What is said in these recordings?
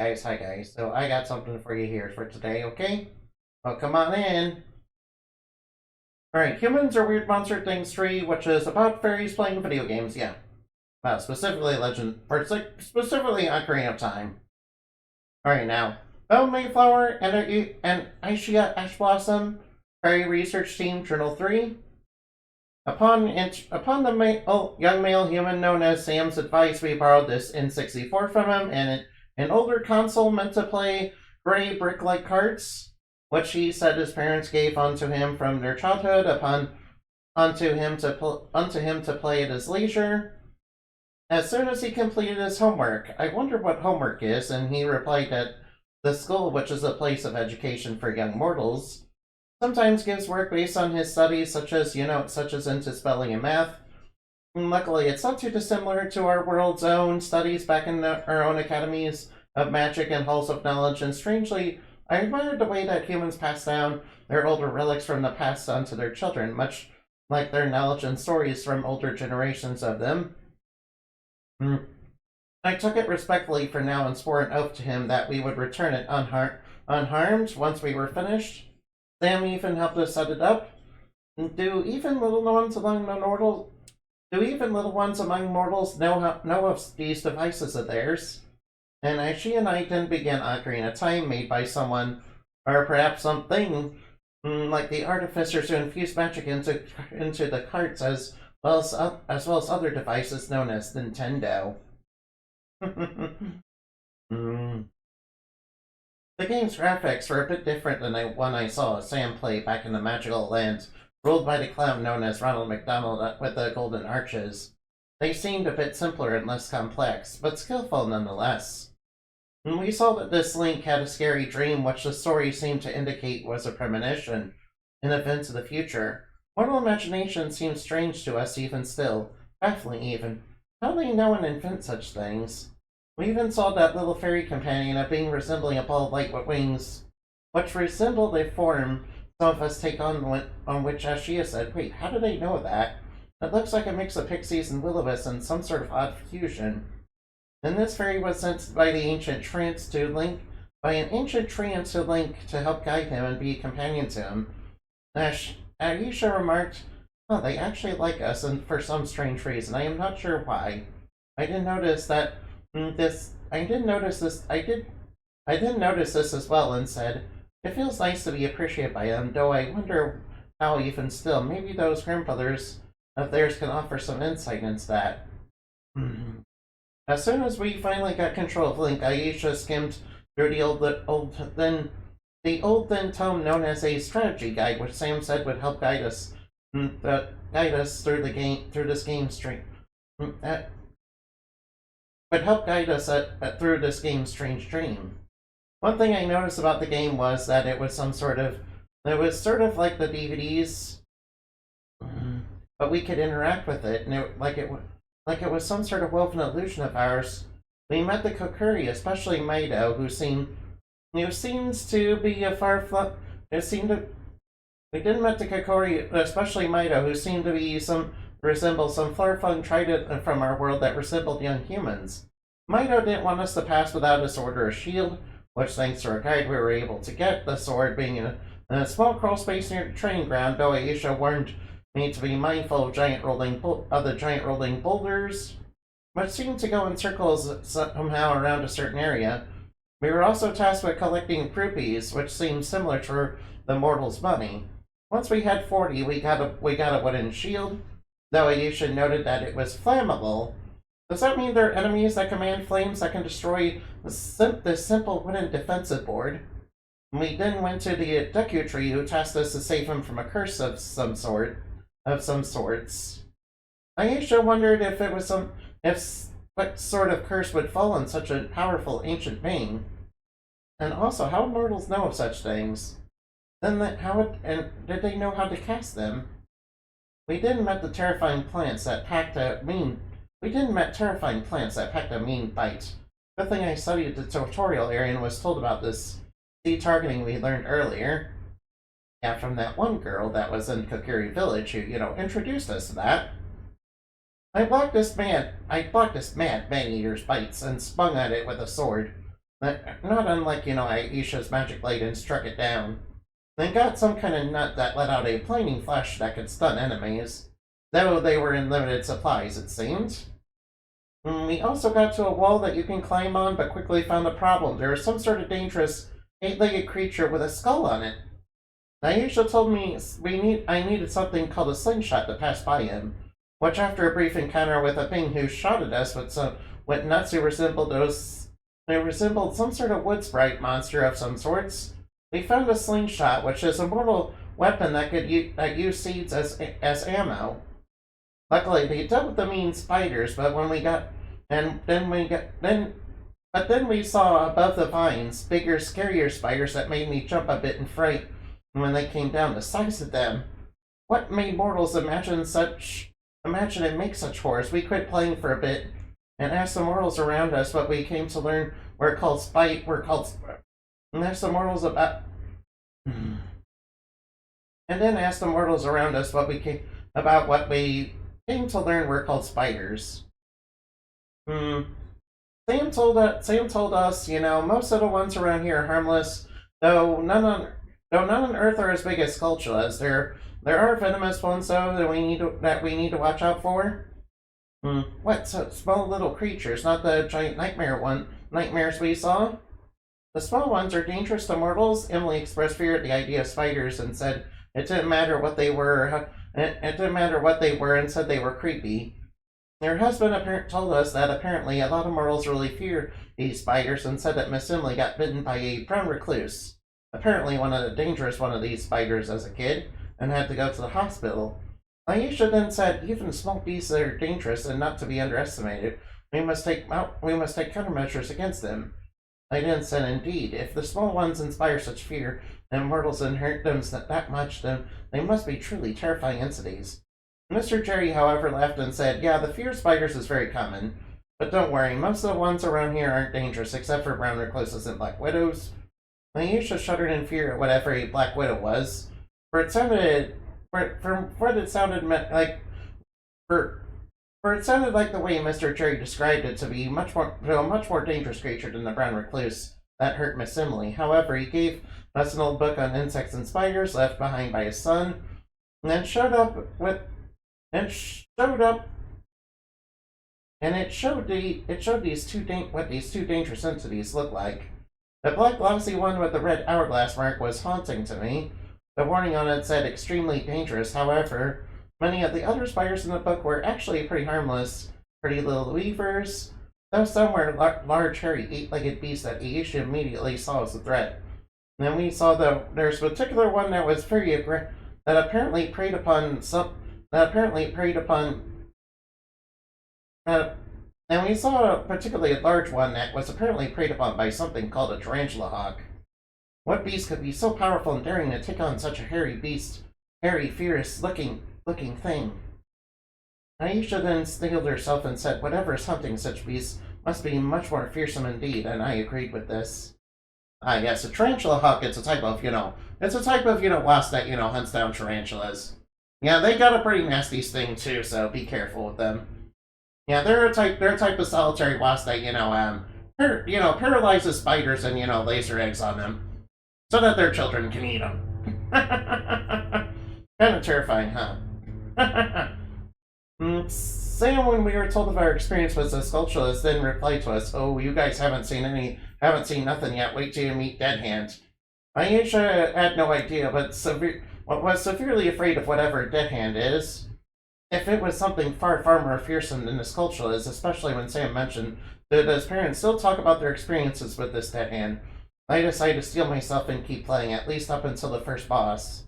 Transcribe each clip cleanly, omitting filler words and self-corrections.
Hi guys. So I got something for you here for today, okay? Well, come on in. Alright, Humans Are Weird Monster Things 3, which is about fairies playing video games, yeah. Specifically specifically Ocarina of Time. Alright, now. Belle Mayflower and Aishia Ash Blossom, Fairy Research Team, Journal 3. Upon the young male human known as Sam's advice, we borrowed this N64 from him and an older console meant to play gray brick-like carts, which he said his parents gave unto him from their childhood unto him to play at his leisure. As soon as he completed his homework, I wondered what homework is, and he replied that the school, which is a place of education for young mortals, sometimes gives work based on his studies, such as into spelling and math. Luckily, it's not too dissimilar to our world's own studies back in our own academies of magic and halls of knowledge, and strangely, I admired the way that humans pass down their older relics from the past on to their children, much like their knowledge and stories from older generations of them. I took it respectfully for now and swore an oath to him that we would return it unharmed once we were finished. Sam even helped us set it up. Do even little ones among mortals know of these devices of theirs? And as she and I then began Ocarina of Time made by someone, or perhaps something, like the artificers who infused magic into the carts as well as other devices known as Nintendo. mm. The game's graphics were a bit different than the one I saw Sam play back in the magical land ruled by the clown known as Ronald McDonald with the golden arches. They seemed a bit simpler and less complex, but skillful nonetheless. And we saw that this Link had a scary dream, which the story seemed to indicate was a premonition, an event of the future. Mortal imagination seems strange to us even still, baffling even. How do they know and invent such things? We even saw that little fairy companion, a being resembling a ball of light with wings, which resembled a form some of us take on which Ashia said, wait, how do they know that? It looks like a mix of pixies and will-o-wisps and some sort of odd fusion. And this fairy was sent by the ancient trance to Link, to help guide him and be a companion to him. Aisha remarked, oh, they actually like us, and for some strange reason. I am not sure why. I didn't notice that I did notice this as well and said, it feels nice to be appreciated by them, though I wonder how even still, maybe those grandfathers of theirs can offer some insight into that. As soon as we finally got control of Link, Aisha skimmed through the old thin tome known as a strategy guide, which Sam said would help guide us through this game stream. Would help guide us through this game's strange dream. One thing I noticed about the game was that it was sort of like the DVDs, but we could interact with it, and it was some sort of woven illusion of ours. We met the Kokiri, especially Maido, who seems to be a we didn't met the Kokiri, especially Maido, who seemed to resemble some far-flung trident from our world that resembled young humans. Maido didn't want us to pass without a sword or a shield, which thanks to our guide we were able to get, the sword being in a small crawl space near the training ground, though Aisha warned me to be mindful of the giant rolling boulders, which seemed to go in circles somehow around a certain area. We were also tasked with collecting rupees, which seemed similar to the mortal's money. Once we had 40, we got a wooden shield, though Aisha noted that it was flammable. Does that mean there are enemies that command flames that can destroy this simple wooden defensive board? We then went to the Deku Tree, who tasked us to save him from a curse of some sorts. Aisha wondered what sort of curse would fall on such a powerful ancient being, and also how would mortals know of such things. Did they know how to cast them? We didn't met terrifying plants that packed a mean bite. Good thing I studied the tutorial area and was told about this targeting we learned earlier. Yeah, from that one girl that was in Kokiri Village who, introduced us to that. I blocked this mad man-eater's bites and spun at it with a sword. Not unlike, Aisha's magic blade and struck it down. Then got some kind of nut that let out a blinding flash that could stun enemies, though they were in limited supplies, it seemed. We also got to a wall that you can climb on, but quickly found a problem. There was some sort of dangerous eight-legged creature with a skull on it. Aisha told me I needed something called a slingshot to pass by him, which after a brief encounter with a thing who shot at us with nuts who resembled some sort of wood sprite monster of some sorts, we found a slingshot, which is a mortal weapon that use seeds as ammo. Luckily, they dealt with the mean spiders, but then we saw above the vines bigger, scarier spiders that made me jump a bit in fright when they came down the size of them. What made mortals imagine and make such horrors? We quit playing for a bit and asked the mortals around us what we came to learn and asked the mortals about and then asked the mortals around us what we came to learn were called spiders. Sam told us, most of the ones around here are harmless, though none on Earth are as big as Sculptulas. There are venomous ones though that we need to watch out for. What? So small little creatures, not the giant nightmares we saw? The small ones are dangerous to mortals. Emily expressed fear at the idea of spiders and said it didn't matter what they were. It didn't matter what they were and said they were creepy. Her husband told us that apparently a lot of mortals really fear these spiders and said that Miss Emily got bitten by a brown recluse, apparently one of the dangerous one of these spiders as a kid, and had to go to the hospital. Aisha then said even small beasts are dangerous and not to be underestimated. We must take countermeasures against them. I then said, indeed, if the small ones inspire such fear and mortals inherit them that much, then they must be truly terrifying entities. Mr. Jerry, however, laughed and said, yeah, the fear of spiders is very common. But don't worry, most of the ones around here aren't dangerous, except for brown recluses and black widows. Aisha shuddered in fear at whatever a black widow was, for it sounded like the way Mr. Jerry described it to be a much more dangerous creature than the brown recluse that hurt Miss Emily. However, he gave us an old book on insects and spiders left behind by his son, and then it showed what these two dangerous entities look like. The black glossy one with the red hourglass mark was haunting to me. The warning on it said extremely dangerous. However, many of the other spiders in the book were actually pretty harmless, pretty little weavers, though some were large, hairy, eight-legged beasts that Aisha immediately saw as a threat. And then we saw there's a particular one that was very aggressive, that apparently preyed upon and we saw a particularly large one that was apparently preyed upon by something called a tarantula hawk. What beast could be so powerful and daring to take on such a hairy, fierce looking thing? Aisha then steeled herself and said, whatever is hunting such beasts must be much more fearsome indeed, and I agreed with this. Ah, yes, a tarantula hawk, it's a type of wasp that, hunts down tarantulas. Yeah, they got a pretty nasty sting too, so be careful with them. Yeah, they're a type of solitary wasp that, paralyzes spiders and, lays their eggs on them, so that their children can eat them. Kind of terrifying, huh? Sam, when we were told of our experience with the Sculptulas, then replied to us, oh, you guys haven't seen nothing yet, wait till you meet Dead Hand. Aisha had no idea, but was severely afraid of whatever Dead Hand is. If it was something far more fearsome than the Sculptulas, especially when Sam mentioned that his parents still talk about their experiences with this Dead Hand, I decided to steel myself and keep playing, at least up until the first boss,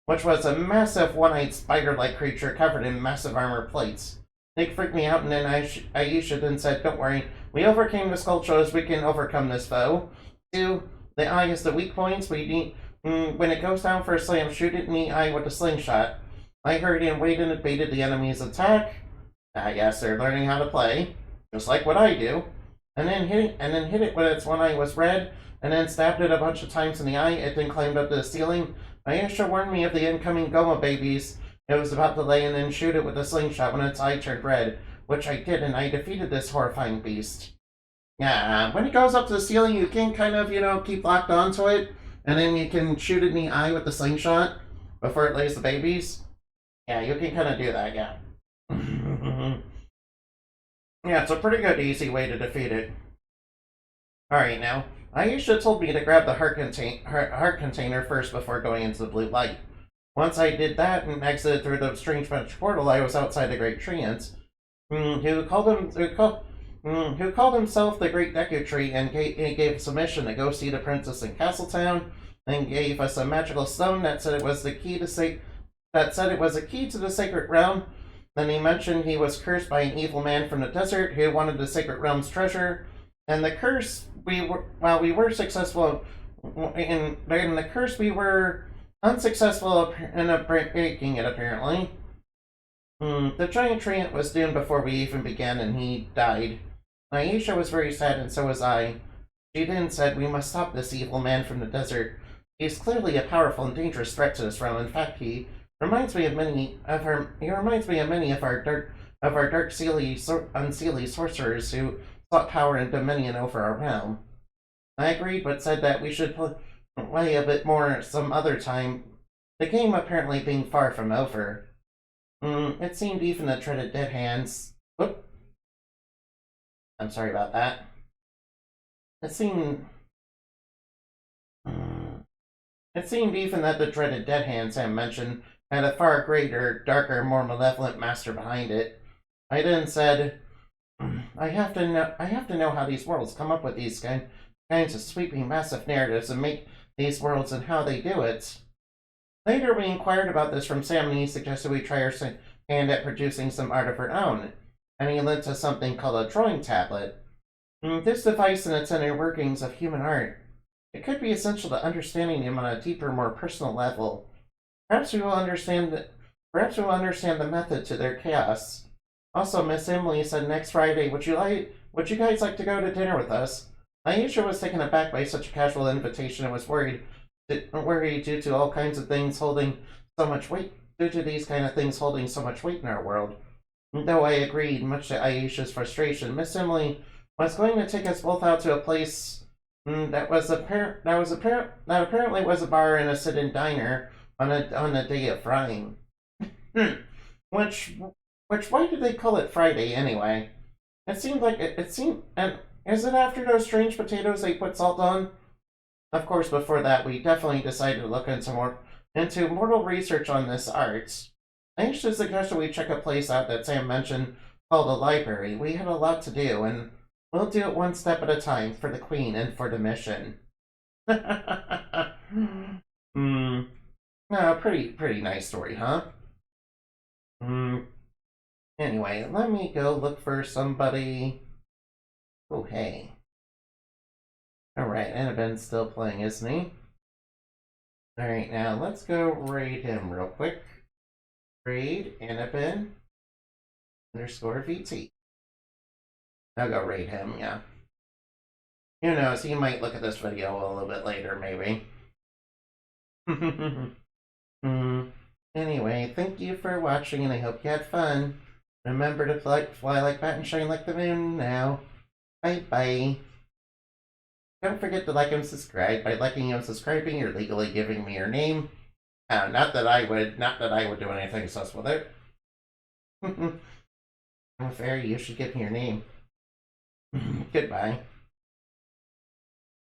which was a massive one-eyed spider-like creature covered in massive armor plates. It freaked me out, and then Aisha then said, don't worry, we overcame the Sculptulas, we can overcome this foe. 2. The eye is the weak points. When it goes down for a slam, shoot it in the eye with a slingshot. I hurried and waited and baited the enemy's attack. I guess they're learning how to play, just like what I do. And then hit it when its one eye was red, and then stabbed it a bunch of times in the eye. It then climbed up to the ceiling. Aisha warned me of the incoming Goma babies it was about to lay, and then shoot it with a slingshot when its eye turned red, which I did, and I defeated this horrifying beast. Yeah, when it goes up to the ceiling, you can kind of, keep locked onto it, and then you can shoot it in the eye with the slingshot before it lays the babies. Yeah, you can kind of do that, yeah. Yeah, it's a pretty good, easy way to defeat it. Alright, now, Aisha told me to grab the heart container first before going into the blue light. Once I did that and exited through the strange magic portal, I was outside the Great Treants, who called himself the Great Deku Tree and gave us a mission to go see the princess in Castletown, and gave us a magical stone that said it was the key to the sacred realm. Then he mentioned he was cursed by an evil man from the desert who wanted the sacred realm's treasure, and the curse we were successful in the curse we were unsuccessful in breaking it apparently. The giant treant was doomed before we even began, and he died. Aisha was very sad, and so was I. She then said we must stop this evil man from the desert. He is clearly a powerful and dangerous threat to this realm. In fact, he reminds me of many of our dark unseelie sorcerers who sought power and dominion over our realm. I agreed, but said that we should play a bit more some other time. The game apparently being far from over. It seemed even the dreaded dead hands. Whoop. I'm sorry about that. It seemed. It seemed even that the dreaded dead hands Sam mentioned had a far greater, darker, more malevolent master behind it. I then said, I have to know how these worlds come up with these kinds of sweeping, massive narratives and make these worlds and how they do it. Later, we inquired about this from Sam, and he suggested we try our hand at producing some art of her own, and he lent us something called a drawing tablet. This device and its inner workings of human art. It could be essential to understanding them on a deeper, more personal level. Perhaps we will understand the method to their chaos. Also, Miss Emily said next Friday, would you guys like to go to dinner with us? Aisha was taken aback by such a casual invitation and was worried due to all kinds of things holding so much weight, due to these kind of things holding so much weight in our world. Though I agreed, much to Aisha's frustration, Miss Emily was going to take us both out to a place that apparently was a bar and a sit-in diner on a day of frying. Which why did they call it Friday anyway? It seemed like it seemed, and is it after those strange potatoes they put salt on? Of course, before that, we definitely decided to look into mortal research on this art. I actually suggested we check a place out that Sam mentioned called a library. We had a lot to do, and we'll do it one step at a time for the Queen and for the mission. No, pretty nice story, huh? Anyway, let me go look for somebody. Oh, hey. Alright, Annabin's still playing, isn't he? Alright, now let's go raid him real quick. Raid Annabin _ VT. I'll go raid him, yeah. Who knows, he might look at this video a little bit later, maybe. Anyway, thank you for watching, and I hope you had fun. Remember to fly like that and shine like the moon now. Bye-bye. Don't forget to like and subscribe. By liking and subscribing, you're legally giving me your name. Not that I would do anything sus with it. I'm a fairy, you should give me your name. Goodbye.